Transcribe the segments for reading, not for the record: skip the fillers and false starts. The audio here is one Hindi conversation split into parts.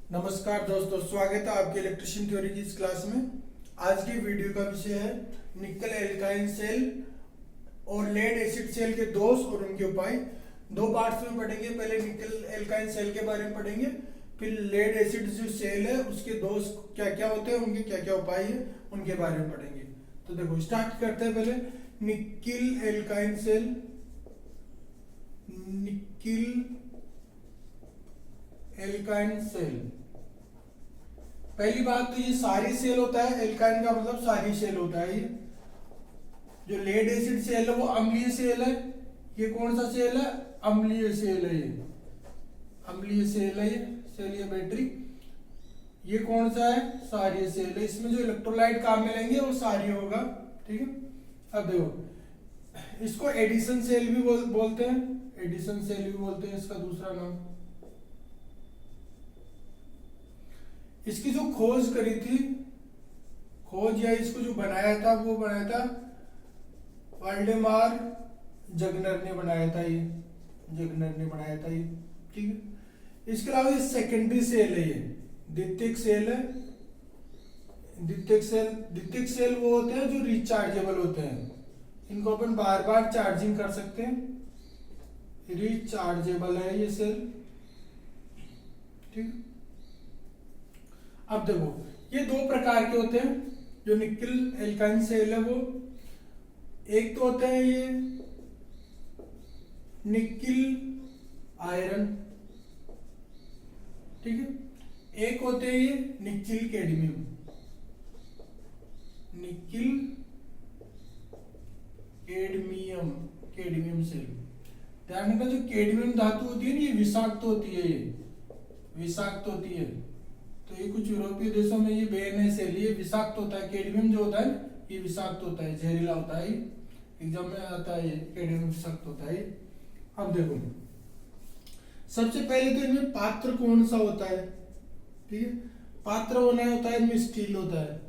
नमस्कार दोस्तों, स्वागत है आपके इलेक्ट्रिशियन थ्योरी की इस क्लास में। आज की वीडियो का विषय है निकल एल्काइन सेल और लेड एसिड सेल के दोष और उनके उपाय। दो पार्ट्स में पढ़ेंगे। पहले निकल एल्काइन सेल के बारे में पढ़ेंगे, फिर लेड एसिड जो सेल है उसके दोष क्या क्या होते हैं, उनके क्या क्या उपाय है, उनके बारे में पढ़ेंगे। तो देखो, स्टार्ट करते हैं। पहले निकल एल्काइन सेल। निकल एल्काइन सेल, पहली बात तो ये सारी सेल होता है। एल्काइन का मतलब सारी सेल होता है। ये जो लेड एसिड सेल है वो अम्लीय सेल है। ये कौन सा सेल है? अम्लीय सेल है। ये अम्लीय सेल है। ये सेल, ये बैटरी, ये कौन सा है? सारी सेल है। इसमें जो इलेक्ट्रोलाइट काम में लेंगे वो सारी होगा। ठीक है। अब देखो, इसको एडिशन सेल भी बोलते हैं। एडिशन सेल भी बोलते हैं, इसका दूसरा नाम। इसकी जो खोज करी थी, खोज या इसको जो बनाया था, वो बनाया था वाल्डेमार जगनर ने बनाया था। ये जगनर ने बनाया था ये। ठीक है। इसके अलावा ये सेकेंडरी सेल है। ये द्वितीयक सेल है। द्वितीयक सेल वो होते हैं जो रिचार्जेबल होते हैं। इनको अपन बार बार चार्जिंग कर सकते हैं। रिचार्जेबल है ये सेल। ठीक है। अब देखो, ये दो प्रकार के होते हैं जो निकल एल्काइन सेल है। वो एक तो होते हैं ये निकल आयरन, ठीक है। एक होते हैं ये निकल कैडमियम। निकल कैडमियम सेल। ध्यान रखना, जो कैडमियम धातु होती है ना, ये विषाक्त होती है। ये विषाक्त होती है। तो ये कुछ यूरोपीय देशों में ये बैन है सेल। ये विषाक्त होता है। कैडमियम जो होता है ये विषाक्त होता है, जहरीला होता है। एग्जाम में आता है, ये कैडमियम विषाक्त होता है। अब देखो, सबसे पहले तो इनमें पात्र कौन सा होता है? ठीक है। पात्र होना होता है, इनमें स्टील होता है।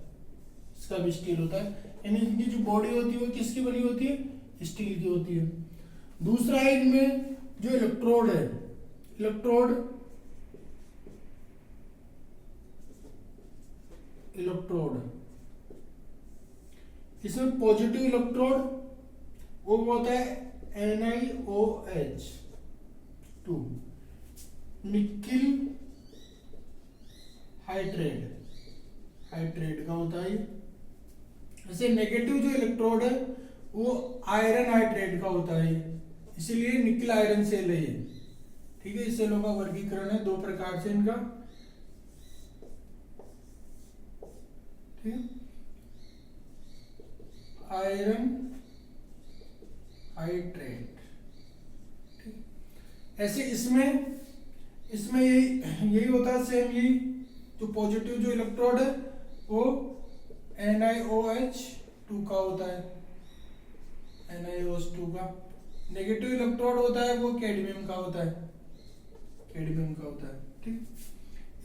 इसका भी स्टील होता है। यानी इनकी जो बॉडी होती है वो किसकी बनी होती है? स्टील की होती है। दूसरा है इनमें जो इलेक्ट्रोड है, इलेक्ट्रोड इसमें पॉजिटिव इलेक्ट्रोड वो होता है NiOH2, निकिल हाइड्रेट का होता है। ऐसे नेगेटिव जो इलेक्ट्रोड है वो आयरन हाइड्रेट का होता है। इसीलिए निकल आयरन सेल है ये। ठीक है। इस सेलों का वर्गीकरण है दो प्रकार से इनका। ठीक है। Iron hydrate. ठीक। ऐसे इसमें यही होता है सेम। यही जो पॉजिटिव जो इलेक्ट्रोड है वो NiOH2 का होता है। NiOH2 का। नेगेटिव इलेक्ट्रोड होता है वो कैडमियम का होता है। कैडमियम का होता है। ठीक।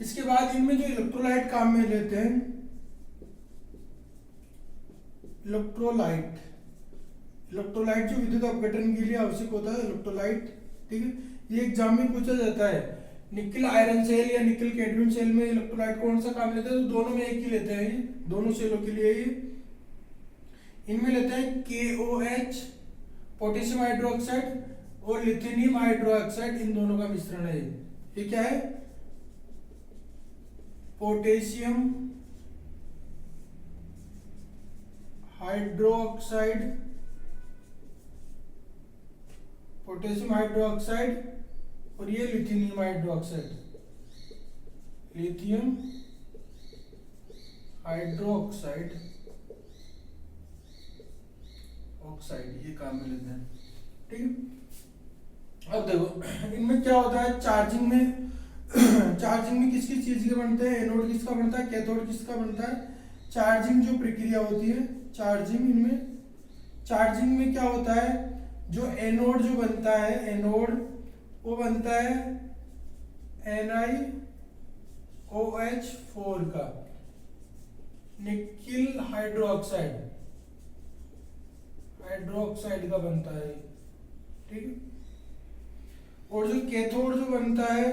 इसके बाद इनमें जो इलेक्ट्रोलाइट काम में लेते हैं, इलेक्ट्रोलाइट जो विद्युत अपघटन के लिए आवश्यक होता है, इलेक्ट्रोलाइट। ठीक है। ये एग्जाम में पूछा जाता है। निकल आयरन सेल या निकल कैडमियम सेल में इलेक्ट्रोलाइट कौन सा काम लेता है? तो दोनों में एक ही लेते हैं। ये दोनों सेलों के लिए ये इनमें लेते हैं KOH, पोटेशियम हाइड्रोक्साइड, और लिथियम हाइड्रोक्साइड। इन दोनों का मिश्रण है। ये क्या है? पोटेशियम हाइड्रोक्साइड, और ये लिथियम हाइड्रोक्साइड। ये काम में लेते हैं। ठीक है। अब देखो, इनमें क्या होता है चार्जिंग में। चार्जिंग में किस किस चीज के बनते हैं? एनोड किसका बनता है? कैथोड किसका बनता है? चार्जिंग जो प्रक्रिया होती है, चार्जिंग में क्या होता है? जो एनोड जो बनता है, एनोड वो बनता है NiOH4 का, निकिल हाइड्रोक्साइड का बनता है। ठीक है। और जो कैथोड जो बनता है,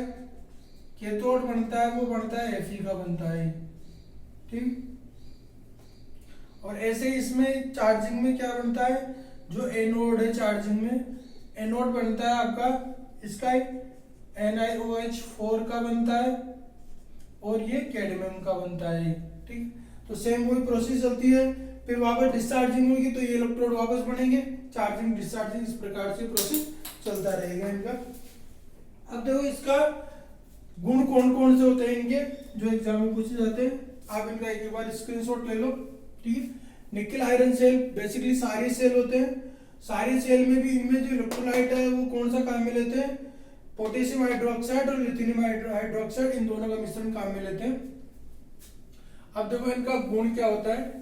कैथोड बनता है वो बनता है Fe का बनता है, ठीक। और ऐसे इसमें चार्जिंग में क्या बनता है, जो एनोड है चार्जिंग में, एनोड बनता है आपका इसका NiOH4 का बनता है और ये कैडमियम का बनता है, ठीक। तो सेम वही प्रोसेस चलती है, फिर वापस डिस्चार्जिंग होगी तो ये इलेक्ट्रोड वापस बनेंगे, चार्जिंग डिस्चार्जिंग, इस प्रकार से प्रोसेस चलता रहेगा इनका। अब देखो इसका गुण कौन कौन से होते हैं इनके, जो एग्जाम में पूछे जाते हैं, आप इनका एक बार स्क्रीनशॉट ले लो, ठीक है। निकेल आयरन सेल बेसिकली सारे सेल होते हैं, सारे सेल में भी इनमें जो इलेक्ट्रोलाइट है वो कौन सा काम में लेते हैं, पोटेशियम हाइड्रोक्साइड और लिथियम हाइड्रोक्साइड, इन दोनों का मिश्रण काम में लेते हैं। अब देखो इनका गुण क्या होता है,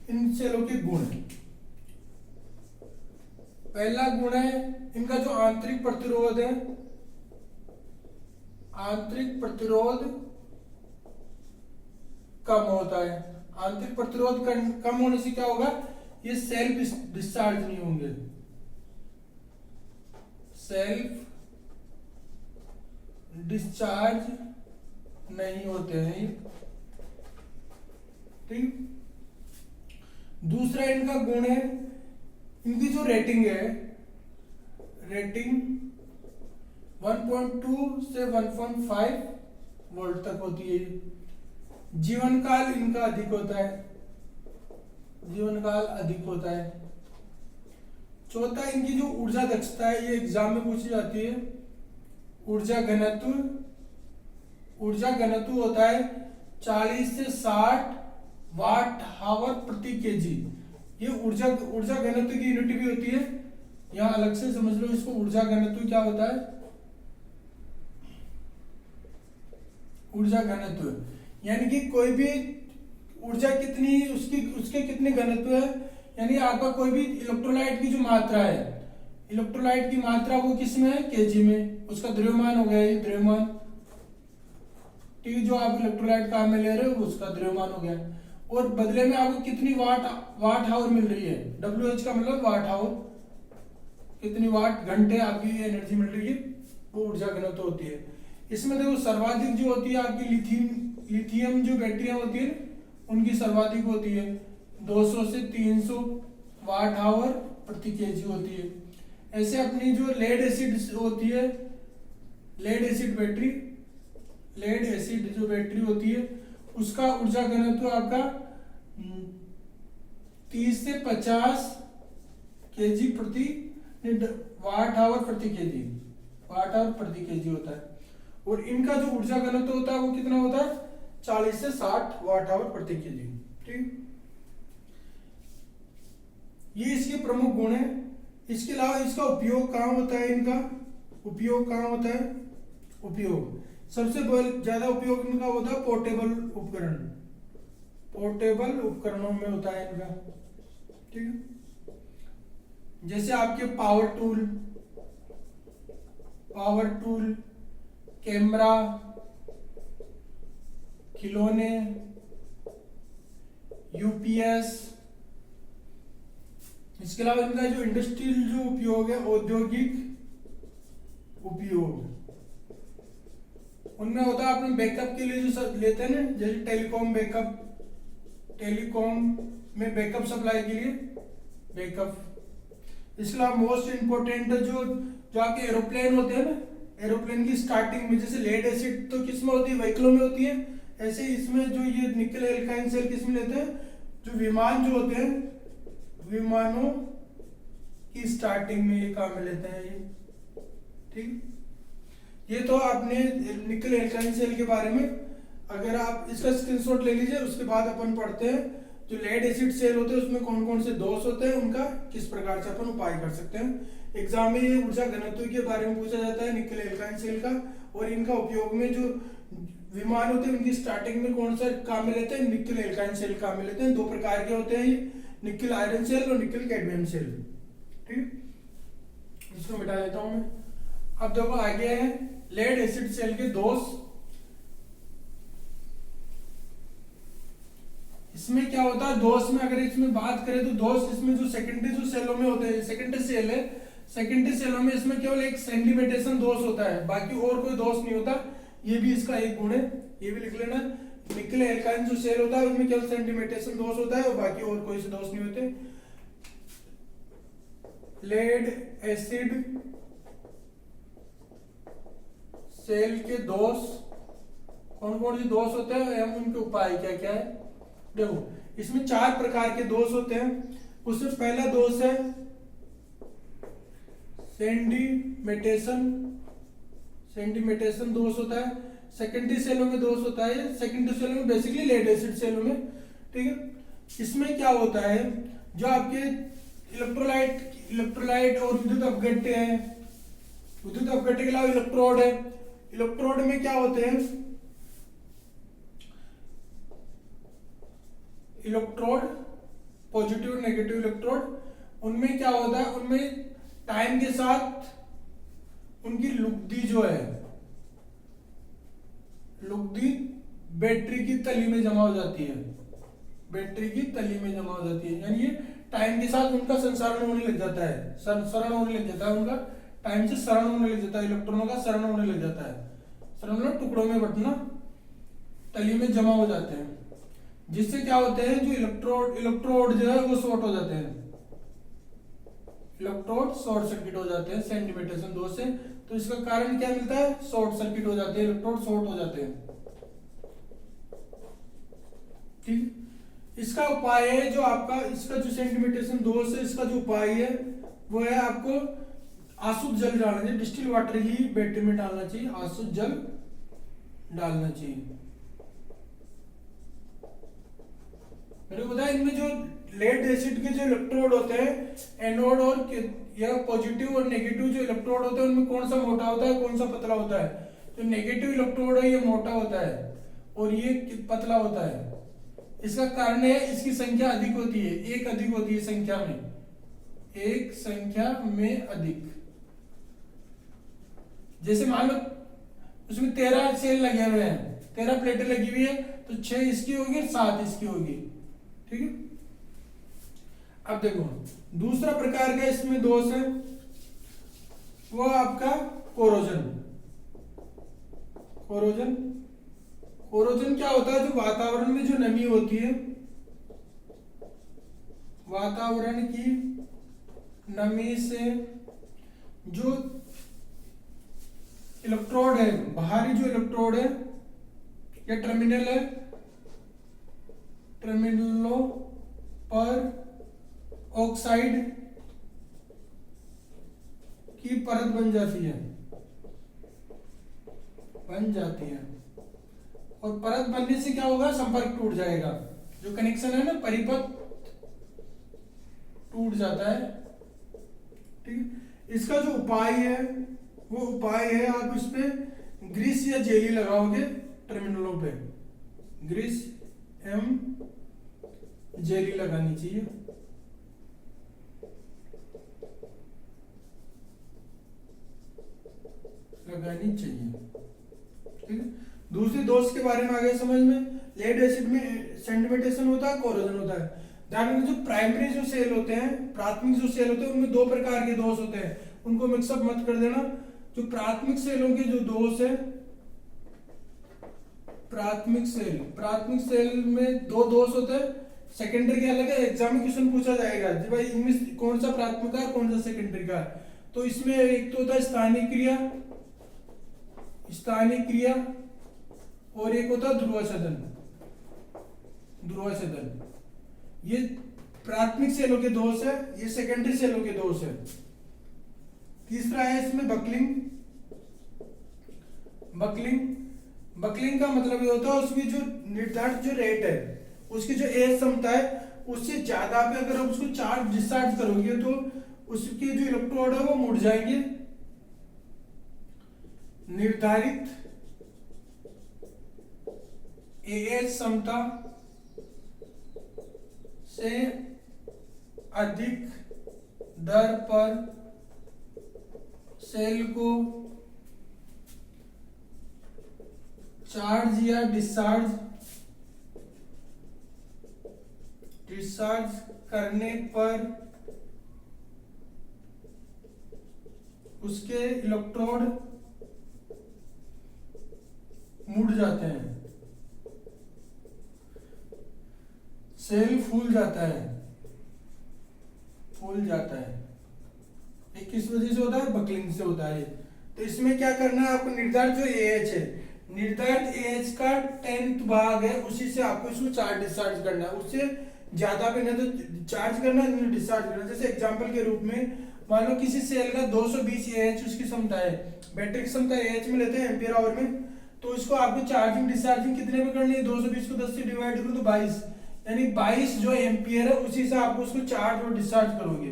इन सेलों के गुण। पहला गुण है इनका जो आंतरिक प्रतिरोध है, आंतरिक प्रतिरोध कम होता है। आंतरिक प्रतिरोध कम होने से क्या होगा, ये सेल्फ डिस्चार्ज नहीं होंगे, सेल्फ डिस्चार्ज नहीं होते हैं, ठीक। दूसरा इनका गुण है, इनकी जो रेटिंग है, रेटिंग 1.2 से 1.5 वोल्ट तक होती है। जीवन काल इनका अधिक होता है, जीवन काल अधिक होता है। चौथा इनकी जो ऊर्जा दक्षता है, ये एग्जाम में पूछी जाती है, ऊर्जा घनत्व, ऊर्जा घनत्व होता है 40 से 60 वाट हावर प्रति केजी। ये ऊर्जा घनत्व की यूनिट भी होती है, यहां अलग से समझ लो इसको, ऊर्जा घनत्व क्या होता है, ऊर्जा घनत्व यानी कि कोई भी ऊर्जा कितनी उसके कितने घनत्व है, यानी आपका कोई भी इलेक्ट्रोलाइट की जो मात्रा है, इलेक्ट्रोलाइट की मात्रा वो किस में है, केजी में, उसका द्रव्यमान हो गया ये द्रव्यमान, ठीक है। जो आप इलेक्ट्रोलाइट काम में ले रहे हो उसका द्रव्यमान हो गया, और बदले में आपको कितनी वाट आवर मिल रही है, WH का मतलब वाट आवर, कितनी वाट घंटे आपकी एनर्जी मिल रही है, वो ऊर्जा घनत्व होती है। इसमें देखो सर्वाधिक जो होती है आपकी लिथियम जो बैटरियां होती है उनकी सर्वाधिक होती है, 200 से 300 वाट आवर प्रति केजी होती है। ऐसे अपनी जो लेड एसिड होती है, lead acid battery, lead acid जो बैटरी होती है उसका ऊर्जा घनत्व आपका 30 से 50 केजी प्रति वाट आवर प्रति केजी, वाट आवर प्रति केजी होता है। और इनका जो ऊर्जा घनत्व होता है वो कितना होता है, 40 से 60 वाट आवर प्रति केजी, ठीक। ये इसके प्रमुख गुण है। इसके अलावा इसका उपयोग कहाँ होता है, इनका उपयोग कहाँ होता है, उपयोग सबसे ज्यादा उपयोग इनका होता है पोर्टेबल उपकरण, पोर्टेबल उपकरणों में होता है इनका, ठीक है। जैसे आपके पावर टूल, कैमरा, खिलौने, यूपीएस। इसके अलावा इनका जो इंडस्ट्रियल जो उपयोग है, औद्योगिक उपयोग, उनमें होता है अपने बैकअप के लिए जो लेते हैं ना, जैसे टेलीकॉम में बैकअप सप्लाई के लिए बैकअप। इसके अलावा मोस्ट इंपोर्टेंट जो आपके एरोप्लेन होते हैं ना, एरोप्लेन की स्टार्टिंग में जैसे लेड एसिड तो किस में होती है, व्हीकलों में होती है, ऐसे इसमें जो ये निकल एल्काइन सेल किस में लेते हैं, जो विमान जो होते हैं, विमानों की स्टार्टिंग में ये काम में लेते हैं ये, ठीक। ये तो आपने निकल एल्काइन सेल के बारे में, अगर आप इसका स्क्रीनशॉट ले लीजिए, उसके बाद अपन पढ़ते हैं जो लेड एसिड सेल होते हैं उसमें कौन कौन से दोष होते हैं, उनका किस प्रकार से अपन उपाय कर सकते हैं। एग्जाम में ये ऊर्जा घनत्व के बारे में पूछा जाता है निकल एल्काइन सेल का, और इनका उपयोग में जो विमान होते हैं उनकी स्टार्टिंग में कौन सा काम में लेते हैं, निकल एल्काइन सेल काम में लेते हैं। दो प्रकार के होते हैं ये, निकल आयरन सेल और निकल कैडमियम सेल, ठीक। इसको मिटा देता हूं मैं। अब देखो आगे है लेड एसिड सेल के दोष। इसमें क्या होता है, दोष में अगर इसमें बात करें तो दोष इसमें जो सेकेंडरी जो सेलों में होते हैं, सेकेंडरी सेल है, सेकेंडरी सेलों में इसमें केवल एक सेंडिमेटेशन दोष होता है, बाकी और कोई दोष नहीं होता। ये भी इसका एक गुण है, ये भी लिख लेना। निकल एल्काइन जो सेल होता है उसमें केवल सेंडिमेटेशन दोष होता है और बाकी और कोई से दोष नहीं होते। लेड एसिड सेल के दोष कौन कौन से दोष होते हैं एवं उनके उपाय क्या क्या है। देखो इसमें 4 प्रकार के दोष होते हैं। उसमें पहला दोष है सेंडिमेटेशन, सेंडिमेटेशन दोष होता है। सेकेंडरी सेलों में दोष होता है, सेकेंडरी सेलों में बेसिकली लेड एसिड सेलों में, ठीक है। इसमें क्या होता है, जो आपके इलेक्ट्रोलाइट और विद्युत अपघट्य है, विद्युत अपघट्य के अलावा इलेक्ट्रोड है, इलेक्ट्रोड में क्या होते हैं, इलेक्ट्रोड पॉजिटिव और नेगेटिव इलेक्ट्रोड, उनमें क्या होता है, उनमें टाइम के साथ उनकी लुगदी जो है, लुगदी बैटरी की तली में जमा हो जाती है, बैटरी की तली में जमा हो जाती है, यानी ये टाइम के साथ उनका संसारण होने लग जाता है, शरण होने लग जाता है, उनका टाइम से शरण होने लग जाता है, इलेक्ट्रॉनों का शरण होने लग जाता है, शरण मतलब टुकड़ों में बंटना, तली में जमा हो जाते हैं, जिससे क्या होते हैं, जो इलेक्ट्रोड जो है वो शॉर्ट हो जाते हैं, इलेक्ट्रोड शॉर्ट सर्किट हो जाते हैं सेंडिमेटेशन दोष से। तो इसका कारण क्या मिलता है, शॉर्ट सर्किट हो जाते हैं, इलेक्ट्रोड शॉर्ट हो जाते हैं, ठीक। इसका उपाय है जो आपका, इसका जो सेंडिमेटेशन दोष है, इसका जो उपाय है वो है आपको आसुत जल डालना चाहिए, डिस्टिल वाटर ही बैटरी में डालना चाहिए, आसुत जल डालना चाहिए। मैंने बताया इनमें जो लेड एसिड के जो इलेक्ट्रोड होते हैं, एनोड और या पॉजिटिव और नेगेटिव जो इलेक्ट्रोड होते हैं, उनमें कौन सा मोटा होता है, कौन सा पतला होता है। जो नेगेटिव इलेक्ट्रोड है ये मोटा होता है और ये पतला होता है। इसका कारण है इसकी संख्या अधिक होती है, एक अधिक होती है संख्या में, एक संख्या में अधिक। जैसे मान लो उसमें 13 सेल लगे हुए हैं, 13 प्लेटें लगी हुई है, तो 6 इसकी होगी, 7 इसकी होगी, ठीक है। अब देखो दूसरा प्रकार का इसमें दोष है वो आपका कोरोजन। कोरोजन, कोरोजन क्या होता है, जो वातावरण में जो नमी होती है, वातावरण की नमी से जो इलेक्ट्रोड है, बाहरी जो इलेक्ट्रोड है या टर्मिनल है, टर्मिनलों पर ऑक्साइड की परत बन जाती है, बन जाती है, और परत बनने से क्या होगा, संपर्क टूट जाएगा, जो कनेक्शन है ना परिपथ टूट जाता है, ठीक। इसका जो उपाय है वो उपाय है, आप इस पे ग्रीस या जेली लगाओगे टर्मिनलों पे, ग्रीस एवं जेली लगानी चाहिए, लगानी चाहिए, ठीक है। दूसरे दोष के बारे में आगे समझ में, लेड एसिड में सेंडिमेटेशन होता है, कोरोजन होता है। ध्यान रखना, जो प्राइमरी जो सेल होते हैं, प्राथमिक जो सेल होते हैं, उनमें 2 प्रकार के दोष होते हैं, उनको मिक्सअप मत कर देना। जो प्राथमिक सेलों के जो दोष है, प्राथमिक सेल में 2 दोष होते हैं, सेकेंडरी के अलग है, एग्जाम में क्वेश्चन पूछा जाएगा जी भाई इनमें कौन सा प्राथमिक का कौन सा सेकेंडरी का। तो इसमें एक तो होता है स्थानीय क्रिया, स्थानीय क्रिया, और एक होता है ध्रुवछेदन, ध्रुवछेदन। ये प्राथमिक सेलों के दोष है, ये सेकेंडरी सेलों के दोष है। तीसरा है इसमें बकलिंग। बकलिंग का मतलब ये होता है उसकी जो निर्धारित जो रेट है, उसकी जो एज क्षमता है उससे ज्यादा पे अगर आप उसको चार्ज डिस्चार्ज करोगे तो उसके जो इलेक्ट्रोड है वो मुड़ जाएंगे। निर्धारित एज क्षमता से अधिक दर पर सेल को चार्ज या डिस्चार्ज डिस्चार्ज करने पर उसके इलेक्ट्रोड मुड़ जाते हैं, सेल फूल जाता है, फूल जाता है। ये किस वजह से होता है? बकलिंग से होता है। तो इसमें क्या करना है आपको, निर्धारित जो AH है, निर्धारित AH का 10th भाग है, उसी से आपको इसको चार्ज डिस्चार्ज करना है। उससे ज्यादा भी नहीं तो चार्ज करना है, डिस्चार्ज करना। जैसे एग्जांपल के रूप में मान लो किसी सेल का 220 AH उसकी क्षमता है, बैटरी की क्षमता AH में लेते हैं एम्पियर आवर में, तो इसको आपको चार्जिंग डिस्चार्जिंग कितने में करनी है? 220 को 10 से डिवाइड करो तो 22, यानी 22 जो एम्पियर है उसी से आप उसको चार्ज और डिस्चार्ज करोगे।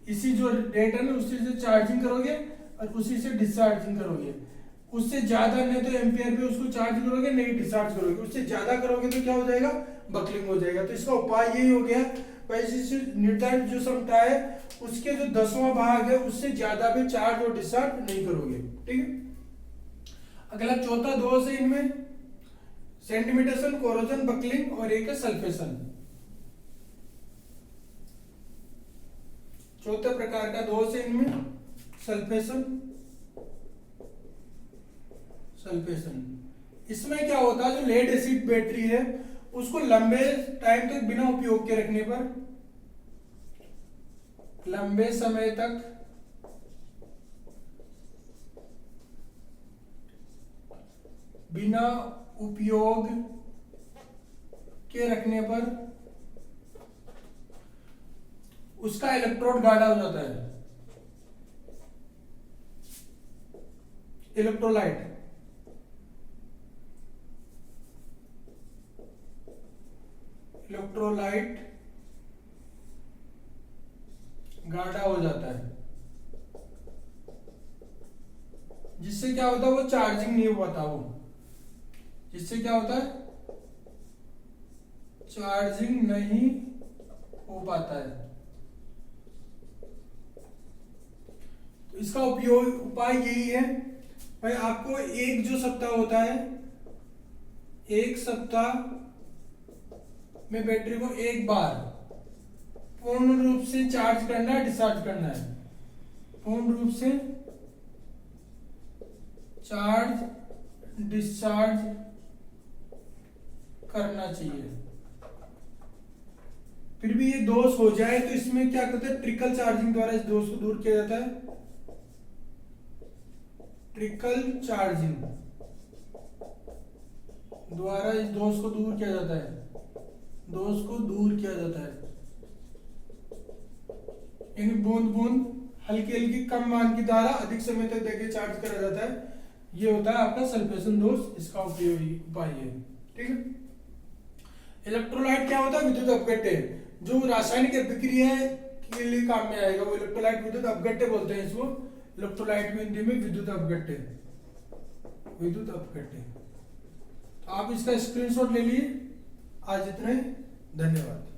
इसी जो रेट है ना उसी से चार्जिंग करोगे और उसी से डिस्चार्जिंग करोगे। उससे ज्यादा नहीं तो एम्पियर पे उसको चार्ज करोगे, नहीं डिस्चार्ज करोगे। उससे ज्यादा करोगे तो क्या हो जाएगा? बकलिंग हो जाएगा। तो इसका उपाय यही हो गया, निर्धारित जो क्षमता है उसके जो 10वां भाग है उससे ज्यादा भी चार्ज और डिस्चार्ज नहीं करोगे। ठीक है। अगला चौथा दोष है इनमें सेंटिमीटेशन, कोरोजन, बकलिंग और एक है सल्फेशन। चौथे प्रकार का दोष है इनमें सल्फेशन। सल्फेशन इसमें क्या होता है, जो लेड एसिड बैटरी है उसको लंबे टाइम तक बिना उपयोग के रखने पर, लंबे समय तक बिना उपयोग के रखने पर उसका इलेक्ट्रोड गाढ़ा हो जाता है। इलेक्ट्रोलाइट गाढ़ा हो जाता है, जिससे क्या होता है वो चार्जिंग नहीं हो पाता। वो जिससे क्या होता है, चार्जिंग नहीं हो पाता है। तो इसका उपाय यही है भाई, आपको एक जो सप्ताह होता है, एक सप्ताह में बैटरी को एक बार पूर्ण रूप से चार्ज करना है, डिस्चार्ज करना है। पूर्ण रूप से चार्ज डिस्चार्ज करना चाहिए। फिर भी ये दोष हो जाए तो इसमें क्या करते हैं, ट्रिकल चार्जिंग द्वारा इस दोष को दूर किया जाता है। ट्रिकल चार्जिंग द्वारा इस दोष को दूर किया जाता है, दोष को दूर किया जाता है। यानी बूंद बूंद हल्की हल्की कम मान की धारा अधिक समय तक देके चार्ज करा जाता है। ये होता है आपका सल्फेशन दोष, इसका उपयोगी उपाय है। ठीक है। इलेक्ट्रोलाइट क्या होता है, विद्युत अपघट्य, जो रासायनिक अभिक्रिया के लिए काम में आएगा वो इलेक्ट्रोलाइट विद्युत अपघट्य बोलते हैं इसको। इलेक्ट्रोलाइट में हिंदी में विद्युत अपघट्य, विद्युत अपघट्य। तो आप इसका स्क्रीनशॉट ले लिए। आज इतना ही, धन्यवाद।